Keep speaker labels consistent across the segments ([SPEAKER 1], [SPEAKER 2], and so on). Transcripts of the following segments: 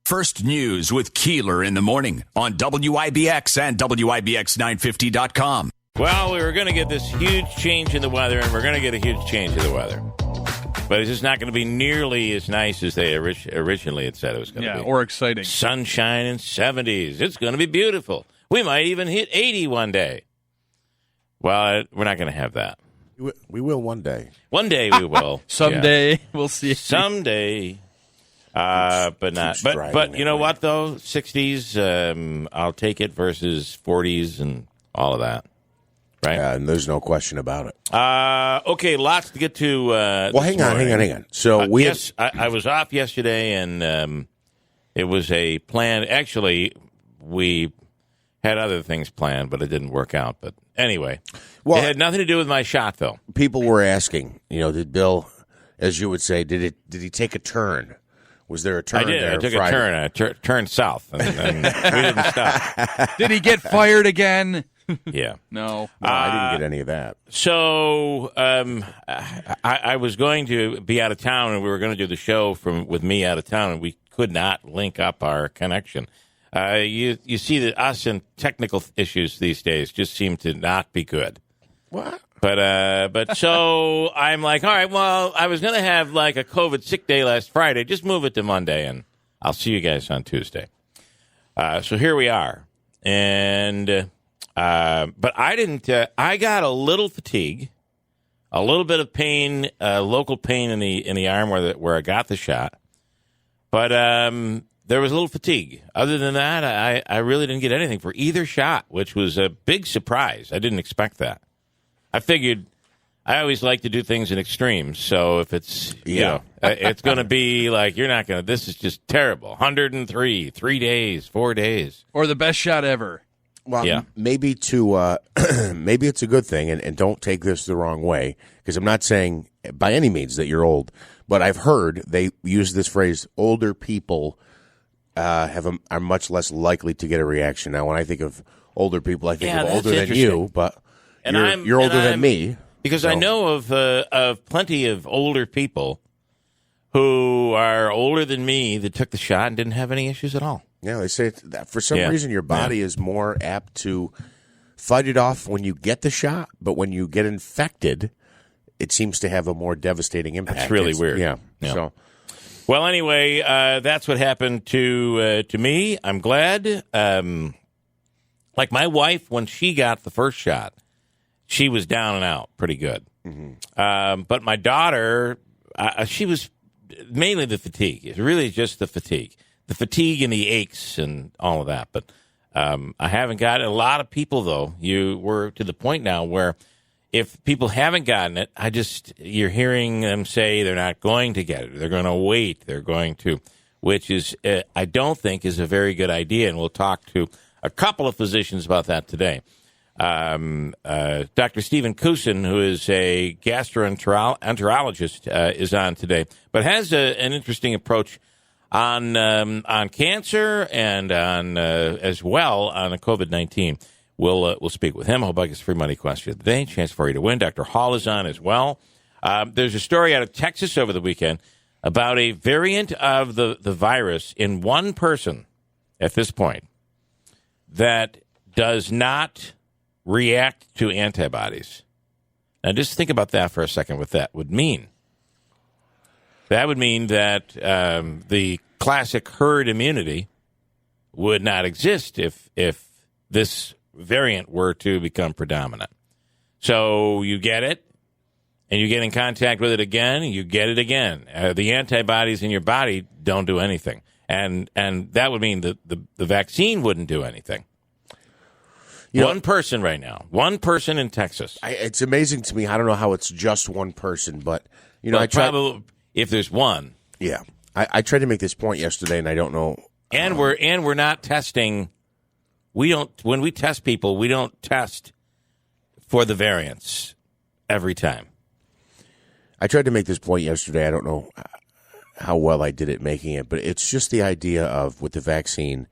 [SPEAKER 1] First News with Keeler in the morning on WIBX and WIBX950.com.
[SPEAKER 2] Well, we were going to get this huge change in the weather, and we're going to get a huge change in the weather. But it's just not going to be nearly as nice as they originally had said it was going to be.
[SPEAKER 3] Yeah, or exciting.
[SPEAKER 2] Sunshine and 70s. It's going to be beautiful. We might even hit 80 one day. Well, we're not going to have that.
[SPEAKER 4] We will one day.
[SPEAKER 2] One day we will.
[SPEAKER 3] Someday. Yeah. We'll see.
[SPEAKER 2] Someday. But not. But you know what, though? 60s, I'll take it versus 40s and all of that. Right?
[SPEAKER 4] And there's no question about it.
[SPEAKER 2] Okay, lots to get to.
[SPEAKER 4] Well, hang on. So
[SPEAKER 2] I was off yesterday, and it was a plan. Actually, we had other things planned, but it didn't work out. But anyway, it had nothing to do with my shot, though.
[SPEAKER 4] People were asking, did Bill, as you would say, did he take a turn? Was there a turn?
[SPEAKER 2] I did.
[SPEAKER 4] There
[SPEAKER 2] I took
[SPEAKER 4] Friday?
[SPEAKER 2] a turn. I turned south, and we didn't stop.
[SPEAKER 3] Did he get fired again?
[SPEAKER 2] Yeah.
[SPEAKER 3] No,
[SPEAKER 4] I didn't get any of that.
[SPEAKER 2] So I was going to be out of town, and we were going to do the show with me out of town, and we could not link up our connection. You see that us and technical issues these days just seem to not be good.
[SPEAKER 4] What?
[SPEAKER 2] But so I'm like, all right, well, I was going to have like a COVID sick day last Friday. Just move it to Monday, and I'll see you guys on Tuesday. So here we are. And but I didn't. I got a little fatigue, a little bit of pain, local pain in the arm where I got the shot. But there was a little fatigue. Other than that, I really didn't get anything for either shot, which was a big surprise. I didn't expect that. I figured I always like to do things in extremes. So if it's, it's going to be like, you're not going to, this is just terrible. 103, 3 days, 4 days.
[SPEAKER 3] Or the best shot ever.
[SPEAKER 4] Well, maybe maybe it's a good thing, and don't take this the wrong way, because I'm not saying by any means that you're old, but I've heard they use this phrase, older people are much less likely to get a reaction. Now, when I think of older people, I think of older than you, but you're older than me.
[SPEAKER 2] Because I know of plenty of older people who are older than me that took the shot and didn't have any issues at all.
[SPEAKER 4] Yeah, they say that for some reason your body is more apt to fight it off when you get the shot, but when you get infected, it seems to have a more devastating impact.
[SPEAKER 2] That's really weird.
[SPEAKER 4] Yeah. So,
[SPEAKER 2] well, anyway, that's what happened to me. I'm glad. Like my wife, when she got the first shot, she was down and out pretty good. Mm-hmm. But my daughter, she was mainly the fatigue. It's really just the fatigue. The fatigue and the aches and all of that. But I haven't gotten a lot of people, though. We're to the point now where if people haven't gotten it, you're hearing them say they're not going to get it. They're going to wait. They're going to, which is, I don't think is a very good idea. And we'll talk to a couple of physicians about that today. Dr. Stephen Kusin, who is a gastroenterologist, is on today, but has an interesting approach on cancer and on as well on COVID-19. We'll speak with him. I'll bug his free money question of the day. Chance for you to win. Dr. Hall is on as well. There's a story out of Texas over the weekend about a variant of the virus in one person at this point that does not react to antibodies. Now, just think about that for a second, what that would mean. That would mean that the classic herd immunity would not exist if this variant were to become predominant. So you get it, and you get in contact with it again, and you get it again. The antibodies in your body don't do anything. And that would mean that the vaccine wouldn't do anything. One person right now. One person in Texas.
[SPEAKER 4] It's amazing to me. I don't know how it's just one person, but
[SPEAKER 2] I try. If there's one,
[SPEAKER 4] yeah. I tried to make this point yesterday, and I don't know.
[SPEAKER 2] And we're not testing. We don't. When we test people, we don't test for the variants every time.
[SPEAKER 4] I tried to make this point yesterday. I don't know how well I did at making it, but it's just the idea of with the vaccine.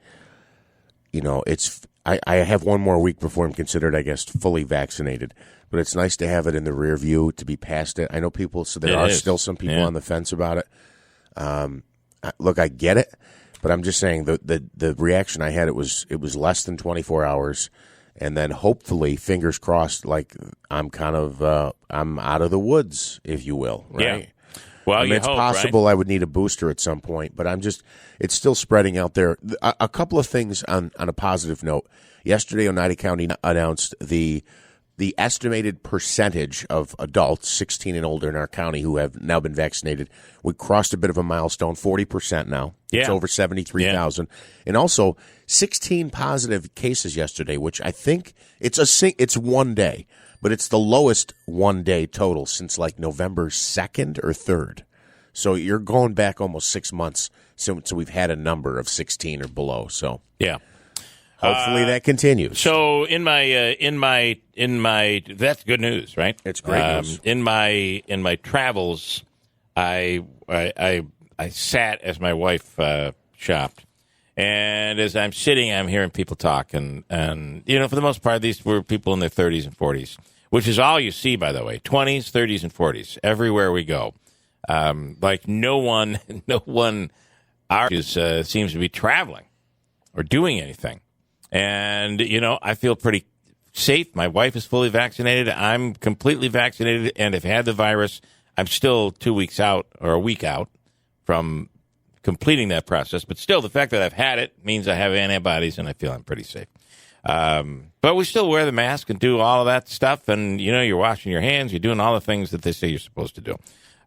[SPEAKER 4] It's. I have one more week before I'm considered, I guess, fully vaccinated. But it's nice to have it in the rear view, to be past it. I know people, so there are still some people on the fence about it. Look, I get it. But I'm just saying the reaction I had, it was less than 24 hours. And then hopefully, fingers crossed, like I'm kind of I'm out of the woods, if you will, right?
[SPEAKER 2] Yeah. Well,
[SPEAKER 4] I mean, it's possible I would need a booster at some point, but it's still spreading out there. A couple of things on a positive note. Yesterday, Oneida County announced the estimated percentage of adults 16 and older in our county who have now been vaccinated. We crossed a bit of a milestone, 40% now.
[SPEAKER 2] Yeah.
[SPEAKER 4] It's over 73,000. Yeah. And also 16 positive cases yesterday, which I think it's one day, but it's the lowest one day total since like November 2nd or 3rd. So you're going back almost 6 months since we've had a number of 16 or below. So
[SPEAKER 2] yeah.
[SPEAKER 4] Hopefully that continues.
[SPEAKER 2] So in my that's good news, right?
[SPEAKER 4] It's great news.
[SPEAKER 2] In my travels, I sat as my wife shopped, and as I'm sitting, I'm hearing people talk, and for the most part, these were people in their 30s and 40s, which is all you see, by the way, 20s, 30s, and 40s everywhere we go. Like no one seems to be traveling or doing anything. And, I feel pretty safe. My wife is fully vaccinated. I'm completely vaccinated and have had the virus. I'm still 2 weeks out or a week out from completing that process. But still, the fact that I've had it means I have antibodies and I feel I'm pretty safe. But we still wear the mask and do all of that stuff. And, you're washing your hands. You're doing all the things that they say you're supposed to do.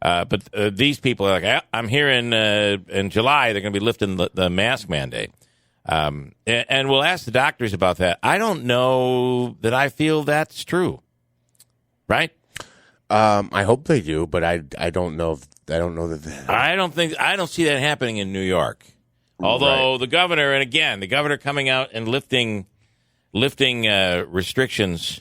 [SPEAKER 2] But these people are like, I'm here in July. They're going to be lifting the mask mandate. And we'll ask the doctors about that. I don't know that I feel that's true. Right?
[SPEAKER 3] I hope they do, but I don't know.
[SPEAKER 2] I don't see that happening in New York. Although the governor coming out and lifting restrictions.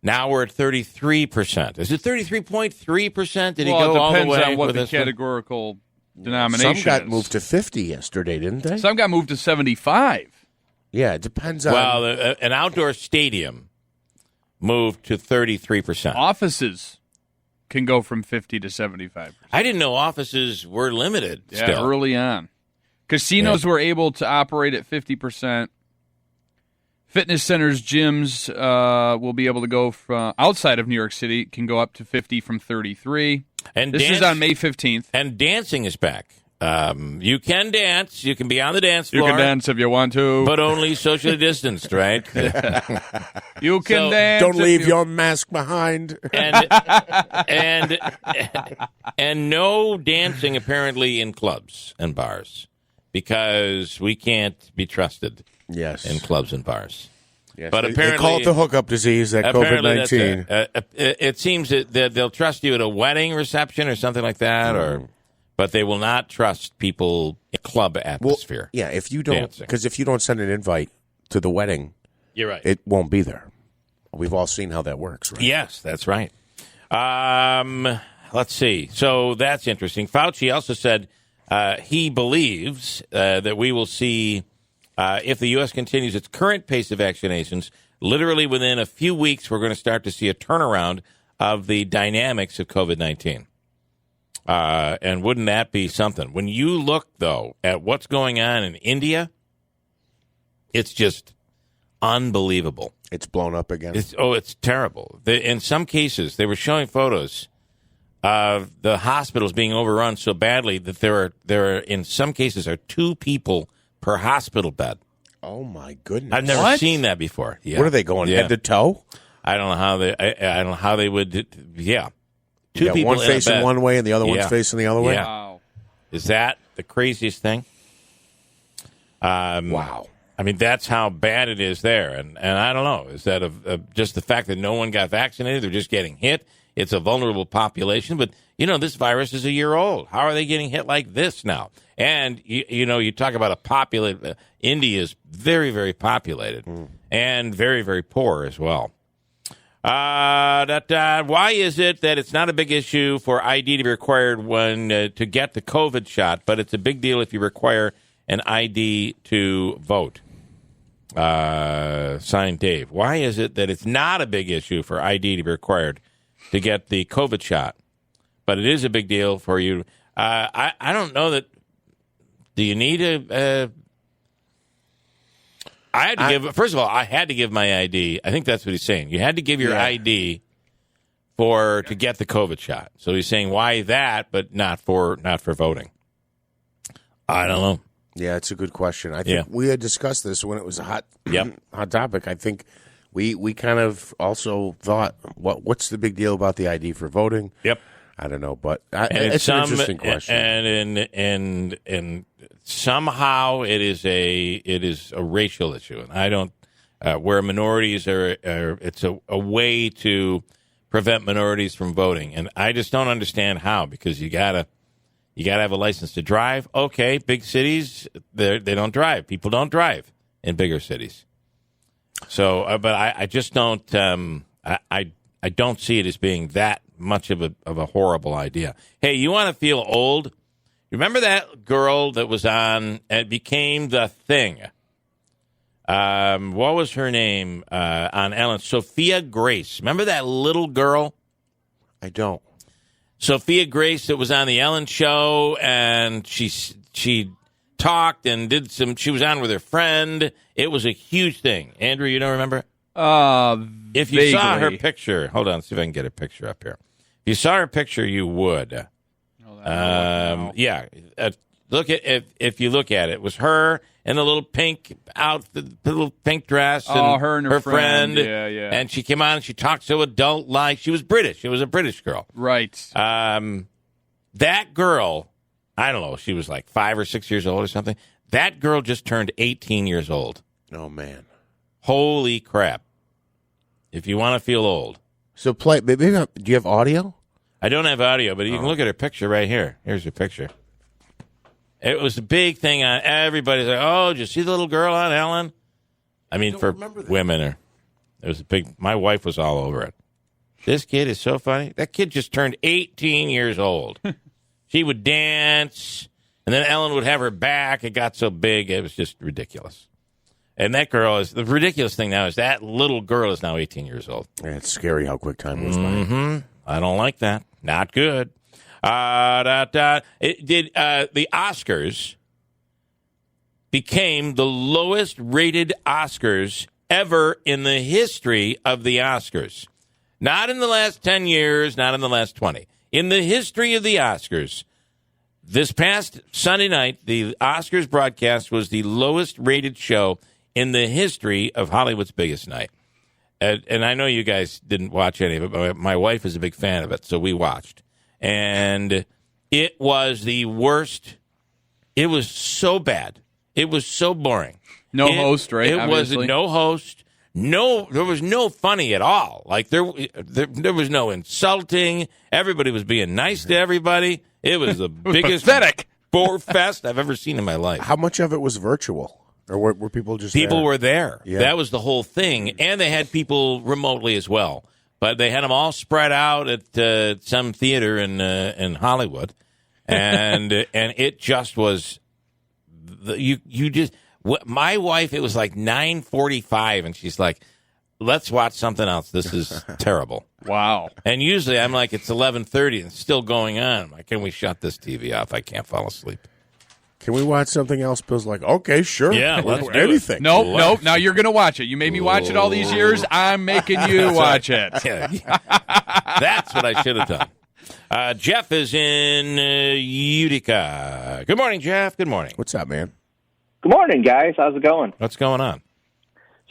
[SPEAKER 2] Now we're at 33%. Is it 33.3%? Did he go all the way?
[SPEAKER 3] Well, it depends on what the
[SPEAKER 2] this
[SPEAKER 3] categorical denomination
[SPEAKER 4] Some got
[SPEAKER 3] is.
[SPEAKER 4] moved to 50 yesterday, didn't they?
[SPEAKER 3] Some got moved to 75.
[SPEAKER 4] Yeah, it depends on.
[SPEAKER 2] Well, an outdoor stadium moved to 33%.
[SPEAKER 3] Offices can go from 50 to 75%.
[SPEAKER 2] I didn't know offices were limited
[SPEAKER 3] Yeah,
[SPEAKER 2] still.
[SPEAKER 3] early on. Casinos were able to operate at 50%. Fitness centers, gyms will be able to go from outside of New York City, can go up to 50 from 33.
[SPEAKER 2] And
[SPEAKER 3] this is on May 15th.
[SPEAKER 2] And dancing is back. You can dance. You can be on the dance floor.
[SPEAKER 3] You can dance if you want to.
[SPEAKER 2] But only socially distanced, right?
[SPEAKER 3] You can dance.
[SPEAKER 4] Don't leave your mask behind.
[SPEAKER 2] And no dancing, apparently, in clubs and bars. Because we can't be trusted in clubs and bars.
[SPEAKER 4] Yes.
[SPEAKER 2] But apparently,
[SPEAKER 4] they call it the hookup disease, that COVID-19.
[SPEAKER 2] It seems that they'll trust you at a wedding reception or something like that, but they will not trust people in club atmosphere.
[SPEAKER 4] Well, yeah, if you don't send an invite to the wedding,
[SPEAKER 2] you're right.
[SPEAKER 4] It won't be there. We've all seen how that works, right?
[SPEAKER 2] Yes, that's right. Let's see. So that's interesting. Fauci also said he believes that we will see. If the U.S. continues its current pace of vaccinations, literally within a few weeks, we're going to start to see a turnaround of the dynamics of COVID-19. And wouldn't that be something? When you look, though, at what's going on in India, it's just unbelievable.
[SPEAKER 4] It's blown up again.
[SPEAKER 2] It's terrible. In some cases, they were showing photos of the hospitals being overrun so badly that there are in some cases, are 2 people per hospital bed.
[SPEAKER 4] Oh my goodness!
[SPEAKER 2] I've never seen that before. Yeah.
[SPEAKER 4] What are they going head to toe?
[SPEAKER 2] I don't know how they. I don't know how they would. Yeah, 2 people.
[SPEAKER 4] One facing one way and the other one's facing the other way.
[SPEAKER 2] Yeah.
[SPEAKER 3] Wow.
[SPEAKER 2] Is that the craziest thing?
[SPEAKER 4] Wow.
[SPEAKER 2] I mean, that's how bad it is there, and I don't know. Is that just the fact that no one got vaccinated? They're just getting hit. It's a vulnerable population, but this virus is a year old. How are they getting hit like this now? And, you talk about a populated, India is very, very populated and very, very poor as well. Why is it that it's not a big issue for ID to be required to get the COVID shot, but it's a big deal if you require an ID to vote? Signed Dave. Why is it that it's not a big issue for ID to be required to get the COVID shot, but it is a big deal for you? I don't know that Do you need a? I had to give. First of all, I had to give my ID. I think that's what he's saying. You had to give your ID to get the COVID shot. So he's saying why that, but not for voting. I don't know.
[SPEAKER 4] Yeah, it's a good question. I think we had discussed this when it was a hot topic. I think we kind of also thought, what's the big deal about the ID for voting?
[SPEAKER 2] Yep.
[SPEAKER 4] I don't know, but it's an interesting question.
[SPEAKER 2] And somehow it is a racial issue, and I don't where minorities are it's a way to prevent minorities from voting, and I just don't understand how, because you gotta have a license to drive. Okay, big cities they don't drive. People don't drive in bigger cities. So, but I just don't. I don't see it as being that much of a horrible idea. Hey, you want to feel old? Remember that girl that was on and became the thing? What was her name on Ellen? Sophia Grace. Remember that little girl?
[SPEAKER 4] I don't.
[SPEAKER 2] Sophia Grace that was on the Ellen show, and she talked and did some. She was on with her friend. It was a huge thing. Andrew, you don't remember? If you saw her picture, hold on, see if I can get a picture up here. If you saw her picture, you would. Look at if you look at it, it was her in a little pink outfit, the little pink dress, and
[SPEAKER 3] her and her friend. Yeah.
[SPEAKER 2] And she came on and she talked so adult-like. She was British. She was a British girl.
[SPEAKER 3] Right.
[SPEAKER 2] That girl, I don't know, she was like 5 or 6 years old or something. That girl just turned 18 years old.
[SPEAKER 4] Oh, man.
[SPEAKER 2] Holy crap. If you want to feel old.
[SPEAKER 4] So do you have audio?
[SPEAKER 2] I don't have audio, but you can look at her picture right here. Here's her picture. It was a big thing on everybody's like, oh, did you see the little girl on Ellen? I mean, for women, it was a big, my wife was all over it. This kid is so funny. That kid just turned 18 years old. She would dance, and then Ellen would have her back. It got so big, it was just ridiculous. And that girl is, the ridiculous thing now is that little girl is now 18 years old.
[SPEAKER 4] Yeah, it's scary how quick time goes by.
[SPEAKER 2] Mm-hmm. I don't like that. Not good. The Oscars became the lowest rated Oscars ever in the history of the Oscars. Not in the last 10 years, not in the last 20. In the history of the Oscars, this past Sunday night, the Oscars broadcast was the lowest rated show in the history of Hollywood's biggest night. And I know you guys didn't watch any of it, but my wife is a big fan of it, so we watched. And it was the worst. It was so bad. It was so boring.
[SPEAKER 3] No host, right?
[SPEAKER 2] It was no host. No, there was no funny at all. Like there was no insulting. Everybody was being nice to everybody. It was the biggest
[SPEAKER 3] pathetic
[SPEAKER 2] bore fest I've ever seen in my life.
[SPEAKER 4] How much of it was virtual? Or were people just
[SPEAKER 2] People
[SPEAKER 4] there?
[SPEAKER 2] were there.
[SPEAKER 4] Yeah.
[SPEAKER 2] That was the whole thing. And they had people remotely as well. But they had them all spread out at some theater in Hollywood. And and it just was, my wife, it was like 9:45, and she's like, let's watch something else. This is terrible.
[SPEAKER 3] Wow.
[SPEAKER 2] And usually I'm like, it's 11:30 and it's still going on. I'm like, can we shut this TV off? I can't fall asleep.
[SPEAKER 4] Can we watch something else? Bill's like, okay, sure.
[SPEAKER 2] Yeah, let's do
[SPEAKER 4] anything.
[SPEAKER 2] it.
[SPEAKER 3] Nope. Now you're going to watch it. You made me watch it all these years. I'm making you watch it.
[SPEAKER 2] That's what I should have done. Jeff is in Utica. Good morning, Jeff. Good morning.
[SPEAKER 4] What's up, man?
[SPEAKER 5] Good morning, guys. How's it going?
[SPEAKER 2] What's going on?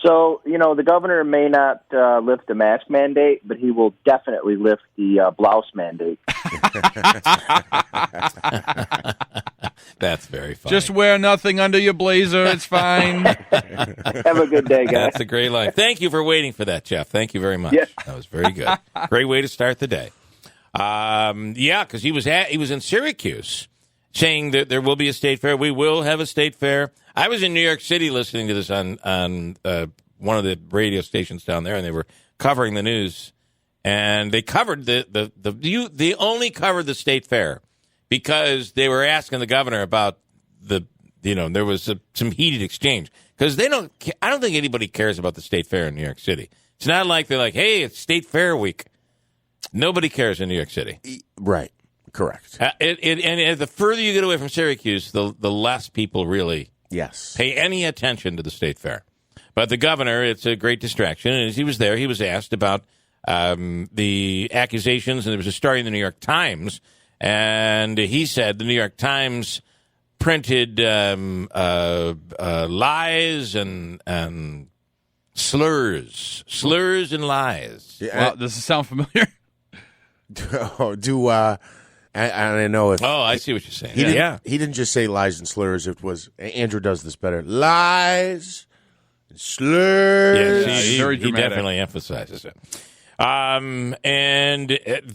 [SPEAKER 5] So, the governor may not lift the mask mandate, but he will definitely lift the blouse mandate.
[SPEAKER 2] That's very funny.
[SPEAKER 3] Just wear nothing under your blazer. It's fine.
[SPEAKER 5] Have a good day, guys.
[SPEAKER 2] That's a great line. Thank you for waiting for that, Jeff. Thank you very much.
[SPEAKER 5] Yes.
[SPEAKER 2] That was very good. Great way to start the day. Because he was in Syracuse saying that there will be a state fair. We will have a state fair. I was in New York City listening to this on one of the radio stations down there, and they were covering the news. And they covered they only covered the state fair because they were asking the governor about there was some heated exchange because I don't think anybody cares about the state fair in New York City. It's not like they're like, hey, it's state fair week. Nobody cares in New York City.
[SPEAKER 4] Right. Correct.
[SPEAKER 2] And the further you get away from Syracuse, the less people really
[SPEAKER 4] Yes.
[SPEAKER 2] pay any attention to the state fair. But the governor, it's a great distraction. And as he was there, he was asked about the accusations, and there was a story in the New York Times, and he said the New York Times printed lies and slurs and lies.
[SPEAKER 3] Well, does it sound familiar?
[SPEAKER 4] I know if.
[SPEAKER 2] Oh, I see what you're saying.
[SPEAKER 4] He didn't just say lies and slurs. It was Andrew does this better. Lies and slurs.
[SPEAKER 2] Yes, he
[SPEAKER 3] very dramatic.
[SPEAKER 2] definitely emphasizes it. And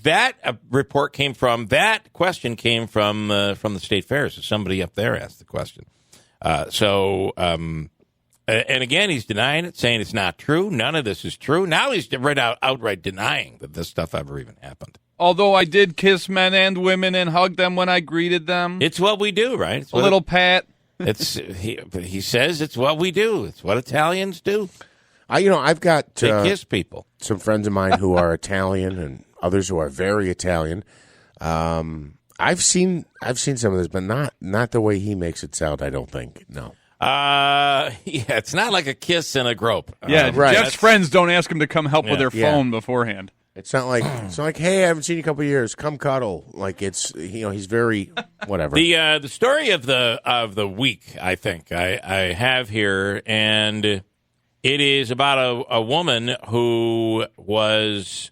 [SPEAKER 2] that report came from that question came from the state fair. So somebody up there asked the question. And again, he's denying it, saying it's not true. None of this is true. Now he's outright denying that this stuff ever even happened.
[SPEAKER 3] Although I did kiss men and women and hug them when I greeted them.
[SPEAKER 2] It's what we do, right? It's
[SPEAKER 3] a little pat.
[SPEAKER 2] He says it's what we do. It's what Italians do.
[SPEAKER 4] I've got
[SPEAKER 2] They kiss people.
[SPEAKER 4] some friends of mine who are Italian and others who are very Italian. I've seen some of this, but not the way he makes it sound. I don't think. No.
[SPEAKER 2] It's not like a kiss and a grope.
[SPEAKER 3] Yeah,
[SPEAKER 4] right.
[SPEAKER 3] Jeff's friends don't ask him to come help with their phone beforehand.
[SPEAKER 4] It's not like hey, I haven't seen you in a couple of years. Come cuddle. Like it's he's very whatever.
[SPEAKER 2] The story of the week, I think I have here, and it is about a woman who was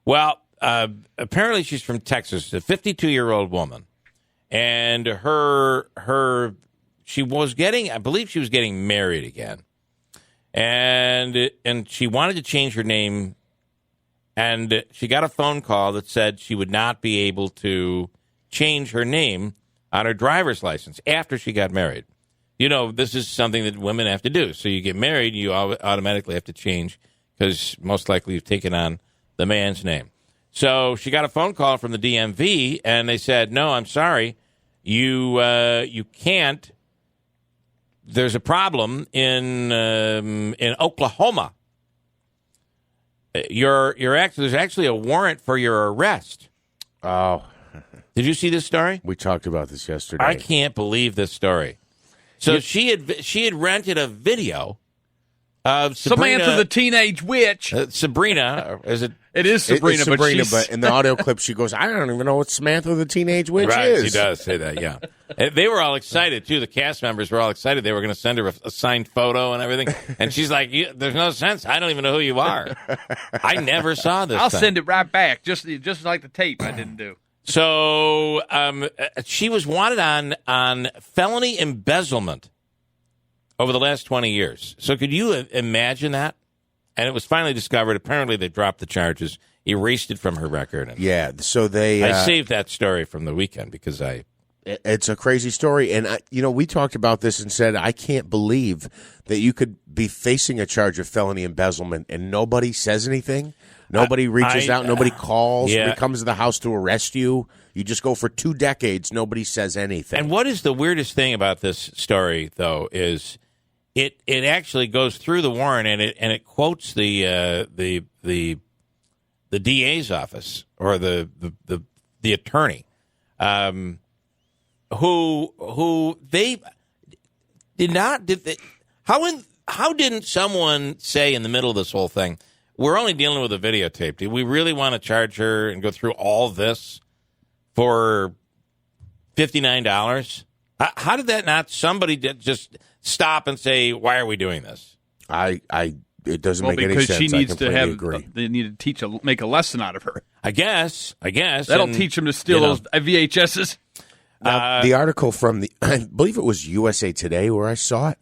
[SPEAKER 2] apparently she's from Texas, a 52-year-old woman, and she was getting married again, and she wanted to change her name. And she got a phone call that said she would not be able to change her name on her driver's license after she got married. This is something that women have to do. So you get married, you automatically have to change because most likely you've taken on the man's name. So she got a phone call from the DMV, and they said, no, I'm sorry, you can't. There's a problem in Oklahoma. There's actually a warrant for your arrest.
[SPEAKER 4] Oh,
[SPEAKER 2] did you see this story?
[SPEAKER 4] we talked about this yesterday.
[SPEAKER 2] I can't believe this story. So she had rented a video of Sabrina,
[SPEAKER 3] Samantha the Teenage Witch.
[SPEAKER 2] Sabrina, is it?
[SPEAKER 3] It is Sabrina,
[SPEAKER 4] It's Sabrina,
[SPEAKER 3] but
[SPEAKER 4] but in the audio clip she goes, I don't even know what Samantha the Teenage Witch
[SPEAKER 2] Right,
[SPEAKER 4] is.
[SPEAKER 2] she does say that, yeah. And they were all excited, too. The cast members were all excited. They were going to send her a signed photo and everything. And she's like, there's no sense. I don't even know who you are. I never saw this
[SPEAKER 3] I'll
[SPEAKER 2] thing.
[SPEAKER 3] send it right back, just like the tape I didn't do.
[SPEAKER 2] So she was wanted on felony embezzlement over the last 20 years. So could you imagine that? And it was finally discovered. Apparently they dropped the charges, erased it from her record. And
[SPEAKER 4] Yeah, so they.
[SPEAKER 2] I saved that story from the weekend because
[SPEAKER 4] It's a crazy story, and we talked about this and said I can't believe that you could be facing a charge of felony embezzlement and nobody says anything. Nobody reaches out. Nobody calls.
[SPEAKER 2] yeah.
[SPEAKER 4] Nobody comes to the house to arrest you. You just go for 2 decades. Nobody says anything.
[SPEAKER 2] And what is the weirdest thing about this story, though, is it actually goes through the warrant and it quotes the DA's office or the attorney, who they did not how didn't someone say in the middle of this whole thing, we're only dealing with a videotape. Do we really want to charge her and go through all this for $59? How did that not somebody just stop and say, why are we doing this?
[SPEAKER 4] It doesn't make any sense.
[SPEAKER 3] Because she needs
[SPEAKER 4] I
[SPEAKER 3] to
[SPEAKER 4] completely
[SPEAKER 3] have.
[SPEAKER 4] agree.
[SPEAKER 3] They need to make a lesson out of her.
[SPEAKER 2] I guess
[SPEAKER 3] That'll teach them to steal those VHSs.
[SPEAKER 4] Now, the article from I believe it was USA Today where I saw it,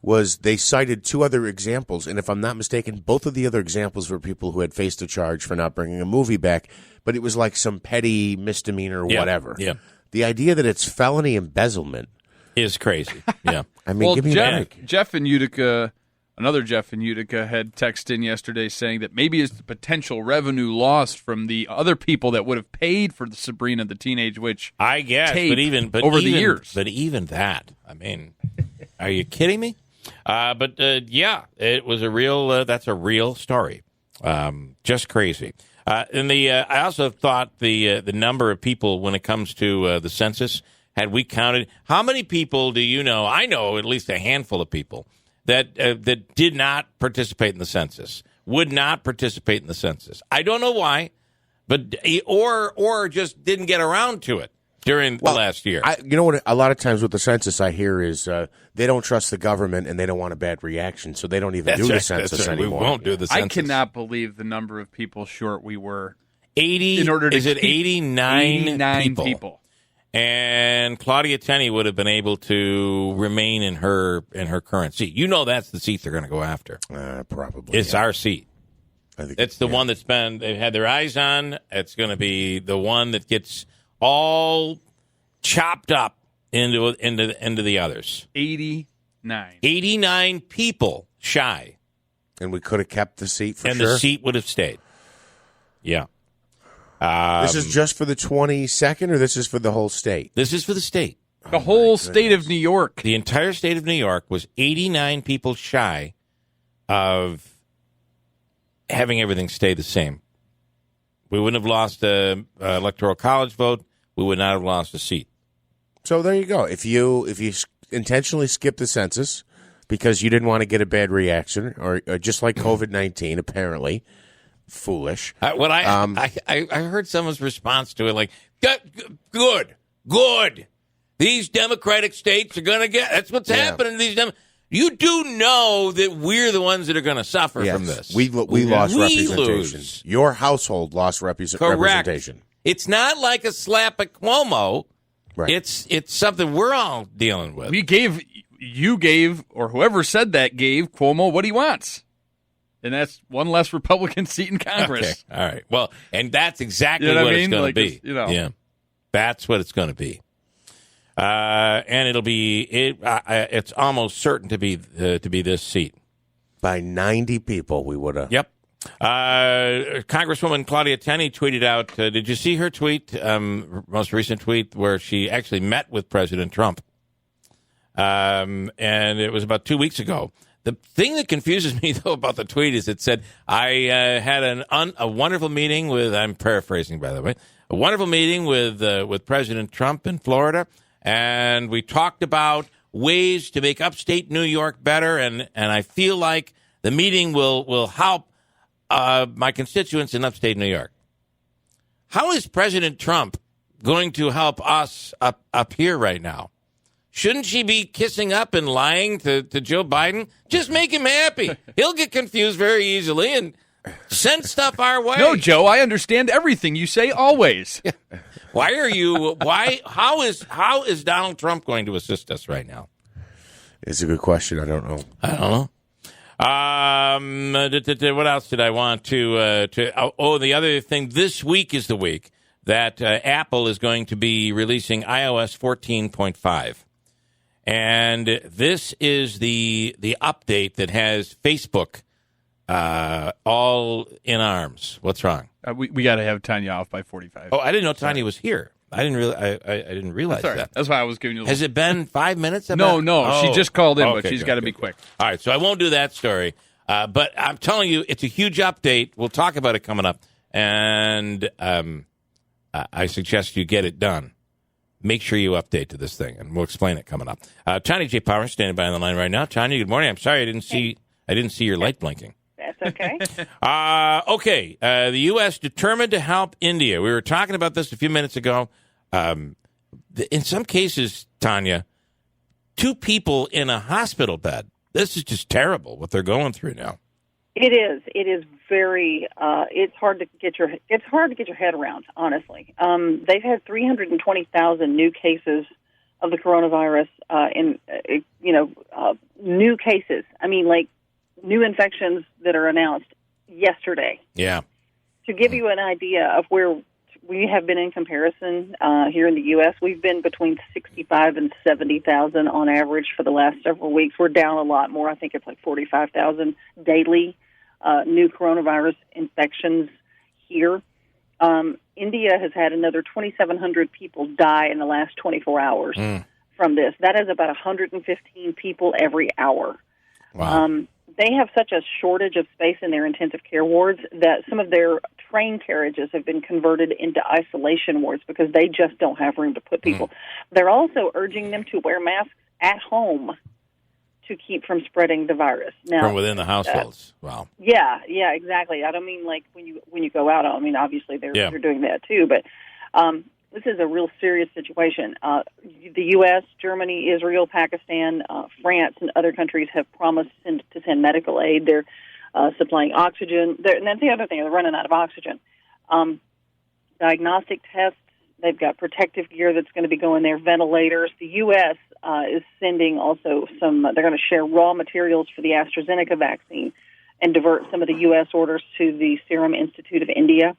[SPEAKER 4] was they cited 2 other examples, and if I'm not mistaken, both of the other examples were people who had faced a charge for not bringing a movie back, but it was like some petty misdemeanor or whatever.
[SPEAKER 2] Yeah.
[SPEAKER 4] The idea that it's felony embezzlement
[SPEAKER 2] is crazy. Yeah.
[SPEAKER 4] I mean, give me a break.
[SPEAKER 3] Jeff in Utica, another Jeff in Utica had texted in yesterday saying that maybe it's the potential revenue lost from the other people that would have paid for the Sabrina the Teenage Witch.
[SPEAKER 2] I guess,
[SPEAKER 3] tape
[SPEAKER 2] but
[SPEAKER 3] over the years.
[SPEAKER 2] But even that, I mean, are you kidding me? But it was a real. That's a real story. Just crazy. And I also thought the number of people when it comes to the census, had we counted, how many people do you know? I know at least a handful of people that did not participate in the census, would not participate in the census. I don't know why, but or just didn't get around to it during the last year.
[SPEAKER 4] You know what? A lot of times with the census, I hear is they don't trust the government and they don't want a bad reaction, so they don't even do the census anymore.
[SPEAKER 2] We won't do the census.
[SPEAKER 3] I cannot believe the number of people short we were.
[SPEAKER 2] 80.
[SPEAKER 3] In order to
[SPEAKER 2] is it 89
[SPEAKER 3] people?
[SPEAKER 2] And Claudia Tenney would have been able to remain in her current seat. You know that's the seat they're going to go after.
[SPEAKER 4] Probably.
[SPEAKER 2] It's our seat.
[SPEAKER 4] I think
[SPEAKER 2] It's the one that's been they've had their eyes on. It's going to be the one that gets all chopped up into the others.
[SPEAKER 3] 89
[SPEAKER 2] people shy.
[SPEAKER 4] And we could have kept the seat for
[SPEAKER 2] and
[SPEAKER 4] sure.
[SPEAKER 2] The seat would have stayed. Yeah.
[SPEAKER 4] This is just for the 22nd, or this is for the whole state?
[SPEAKER 2] This is for the state.
[SPEAKER 3] The whole state of New York.
[SPEAKER 2] The entire state of New York was 89 people shy of having everything stay the same. We wouldn't have lost the electoral college vote. We would not have lost a seat.
[SPEAKER 4] So there you go. If you intentionally skip the census because you didn't want to get a bad reaction, or just like COVID-19, apparently foolish.
[SPEAKER 2] I heard someone's response to it, like, good. These Democratic states are going to get. That's what's happening to these You do know that we're the ones that are going to suffer from this.
[SPEAKER 4] We lost representation.
[SPEAKER 2] Lose.
[SPEAKER 4] Your household lost representation.
[SPEAKER 2] It's not like a slap at Cuomo.
[SPEAKER 4] Right.
[SPEAKER 2] It's something we're all dealing with.
[SPEAKER 3] You gave, or whoever said that gave Cuomo what he wants. And that's one less Republican seat in Congress.
[SPEAKER 2] Okay. All right. Well, and that's exactly what it's going to be. Yeah. That's what it's going to be. And it'll be it's almost certain to be this seat.
[SPEAKER 4] By 90 people, we would have.
[SPEAKER 2] Yep. Congresswoman Claudia Tenney tweeted out. Did you see her tweet? Most recent tweet where she actually met with President Trump. And it was about 2 weeks ago. The thing that confuses me, though, about the tweet is it said, I had a wonderful meeting with, I'm paraphrasing, by the way, a wonderful meeting with President Trump in Florida, and we talked about ways to make upstate New York better, and I feel like the meeting will help my constituents in upstate New York. How is President Trump going to help us up here right now? Shouldn't she be kissing up and lying to Joe Biden? Just make him happy. He'll get confused very easily and send stuff our way.
[SPEAKER 3] No, Joe, I understand everything you say always.
[SPEAKER 2] How is Donald Trump going to assist us right now?
[SPEAKER 4] It's a good question. I don't know.
[SPEAKER 2] What else did I want to the other thing, this week is the week that Apple is going to be releasing iOS 14.5. And this is the update that has Facebook all in arms. What's wrong?
[SPEAKER 3] We got to have Tanya off by 45.
[SPEAKER 2] Oh, I didn't know Tanya was here. I didn't realize that.
[SPEAKER 3] That's why I was giving you.
[SPEAKER 2] Has it been 5 minutes?
[SPEAKER 3] No. She just called in, but she's got to be quick.
[SPEAKER 2] All right, so I won't do that story. But I'm telling you, it's a huge update. We'll talk about it coming up, and I suggest you get it done. Make sure you update to this thing, and we'll explain it coming up. Tanya J. Power standing by on the line right now. Tanya, good morning. I'm sorry I didn't see your light blinking.
[SPEAKER 6] That's okay.
[SPEAKER 2] Okay. The U.S. determined to help India. We were talking about this a few minutes ago. In some cases, Tanya, 2 people in a hospital bed. This is just terrible what they're going through now.
[SPEAKER 6] It is. It is very. It's hard to get your head around. Honestly, they've had 320,000 new cases of the coronavirus. New cases. I mean, like new infections that are announced yesterday.
[SPEAKER 2] Yeah.
[SPEAKER 6] To give you an idea of where we have been in comparison here in the U.S., we've been between 65 and 70,000 on average for the last several weeks. We're down a lot more. I think it's like 45,000 daily new coronavirus infections here. India has had another 2,700 people die in the last 24 hours from this. That is about 115 people every hour.
[SPEAKER 2] Wow.
[SPEAKER 6] They have such a shortage of space in their intensive care wards that some of their train carriages have been converted into isolation wards because they just don't have room to put people. They're also urging them to wear masks at home to keep from spreading the virus. Now,
[SPEAKER 2] from within the households. Wow.
[SPEAKER 6] Yeah, exactly. I don't mean like when you go out. I mean, obviously they're doing that too, but this is a real serious situation. The U.S., Germany, Israel, Pakistan, France, and other countries have promised to send medical aid. They're supplying oxygen. And that's the other thing. They're running out of oxygen. Diagnostic tests. They've got protective gear that's going to be going there, ventilators. The U.S. Is sending also some, they're going to share raw materials for the AstraZeneca vaccine and divert some of the U.S. orders to the Serum Institute of India.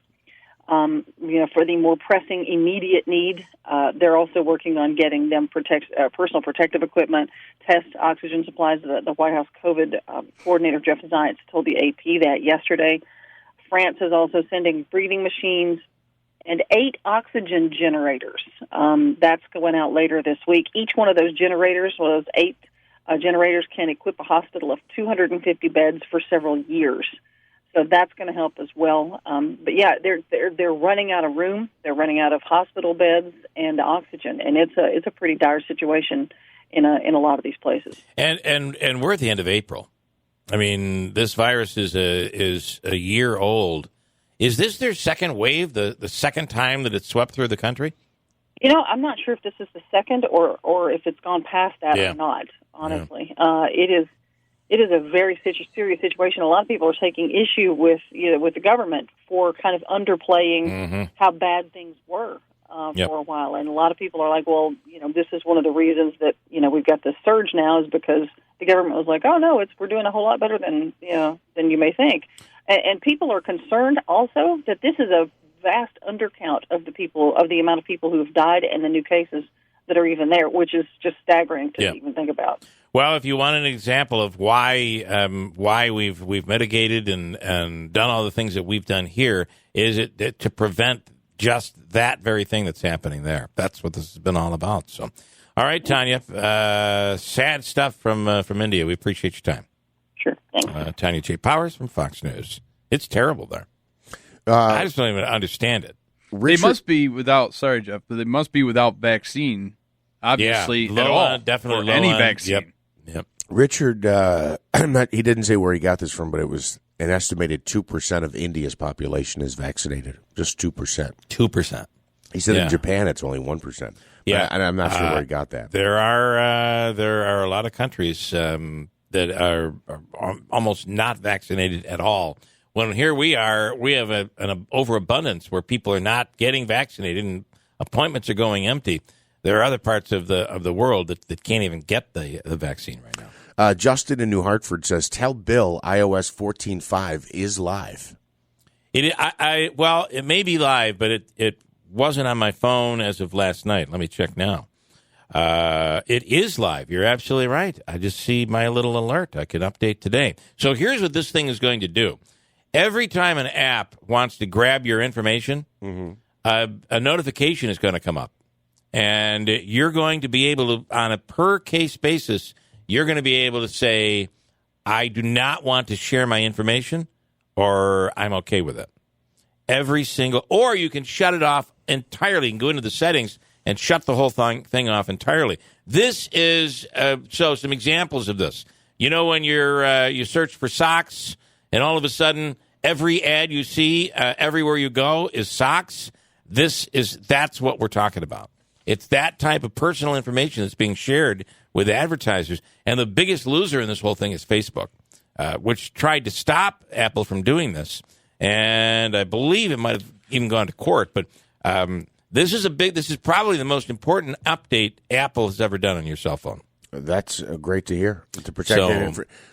[SPEAKER 6] For the more pressing immediate need, they're also working on getting them personal protective equipment, test oxygen supplies. The White House COVID coordinator, Jeff Zients, told the AP that yesterday. France is also sending breathing machines and 8 oxygen generators. That's going out later this week. Each one of those generators, those 8 generators, can equip a hospital of 250 beds for several years. So that's going to help as well. But yeah, they're running out of room. They're running out of hospital beds and oxygen, and it's a pretty dire situation in a lot of these places.
[SPEAKER 2] And we're at the end of April. I mean, this virus is a year old. Is this their second wave, the second time that it's swept through the country?
[SPEAKER 6] I'm not sure if this is the second or if it's gone past that or not, honestly. Yeah. It is a very serious situation. A lot of people are taking issue with the government for kind of underplaying how bad things were for a while. And a lot of people are like, well, this is one of the reasons that, we've got this surge now is because the government was like, oh, no, we're doing a whole lot better than you may think. And people are concerned also that this is a vast undercount of the amount of people who have died and the new cases that are even there, which is just staggering to even think about.
[SPEAKER 2] Well, if you want an example of why we've mitigated and done all the things that we've done here, is it to prevent just that very thing that's happening there. That's what this has been all about. So, all right, Tanya, sad stuff from India. We appreciate your time.
[SPEAKER 6] Sure, thanks.
[SPEAKER 2] Tanya J. Powers from Fox News. It's terrible there. I just don't even understand it.
[SPEAKER 3] They must be without. Sorry, Jeff, but they must be without vaccine. Obviously,
[SPEAKER 2] low
[SPEAKER 3] at all.
[SPEAKER 2] On, definitely
[SPEAKER 3] or any
[SPEAKER 2] on.
[SPEAKER 3] vaccine.
[SPEAKER 2] Yep.
[SPEAKER 4] Richard, he didn't say where he got this from, but it was an estimated 2% of India's population is vaccinated. Just 2%.
[SPEAKER 2] 2%.
[SPEAKER 4] He said in Japan it's only 1%.
[SPEAKER 2] Yeah,
[SPEAKER 4] and I'm not sure where he got that.
[SPEAKER 2] There are a lot of countries that are almost not vaccinated at all. When here we have an overabundance where people are not getting vaccinated and appointments are going empty. There are other parts of the world that can't even get the vaccine right now.
[SPEAKER 4] Justin in New Hartford says, "Tell Bill iOS 14.5 is live."
[SPEAKER 2] It may be live, but it wasn't on my phone as of last night. Let me check now. It is live. You're absolutely right. I just see my little alert. I can update today. So here's what this thing is going to do. Every time an app wants to grab your information, a notification is going to come up. And you're going to be able to, on a per-case basis, you're going to be able to say, I do not want to share my information, or I'm okay with it. Every single, or you can shut it off entirely. You can go into the settings and shut the whole thing off entirely. This is, so some examples of this. When you search for socks, and all of a sudden, every ad you see, everywhere you go, is socks. That's what we're talking about. It's that type of personal information that's being shared with advertisers. And the biggest loser in this whole thing is Facebook, which tried to stop Apple from doing this. And I believe it might have even gone to court. But this is probably the most important update Apple has ever done on your cell phone.
[SPEAKER 4] That's great to hear. To protect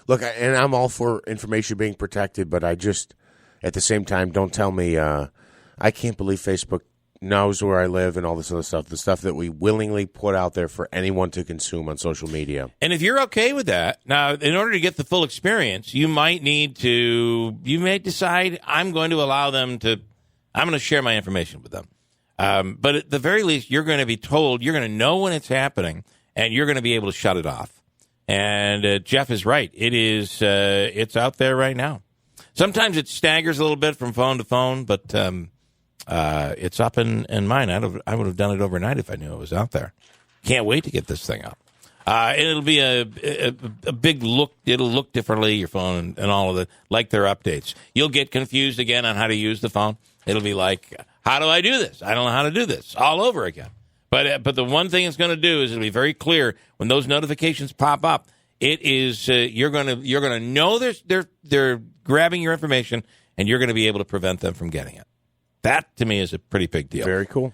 [SPEAKER 4] look, and I'm all for information being protected, but I just, at the same time, don't tell me I can't believe Facebook knows where I live and all this other stuff, the stuff that we willingly put out there for anyone to consume on social media.
[SPEAKER 2] And if you're okay with that, now, in order to get the full experience, you may decide, I'm going to share my information with them. But at the very least, you're going to be told, you're going to know when it's happening, and you're going to be able to shut it off. And Jeff is right. It's out there right now. Sometimes it staggers a little bit from phone to phone, but it's up in mine. I would have done it overnight if I knew it was out there. Can't wait to get this thing up. And it'll be a big look. It'll look differently, your phone and all of it, like their updates. You'll get confused again on how to use the phone. It'll be like, how do I do this? I don't know how to do this all over again. But the one thing it's going to do is it'll be very clear when those notifications pop up. It is you're going to know they're grabbing your information, and you're going to be able to prevent them from getting it. That to me is a pretty big deal.
[SPEAKER 4] Very cool.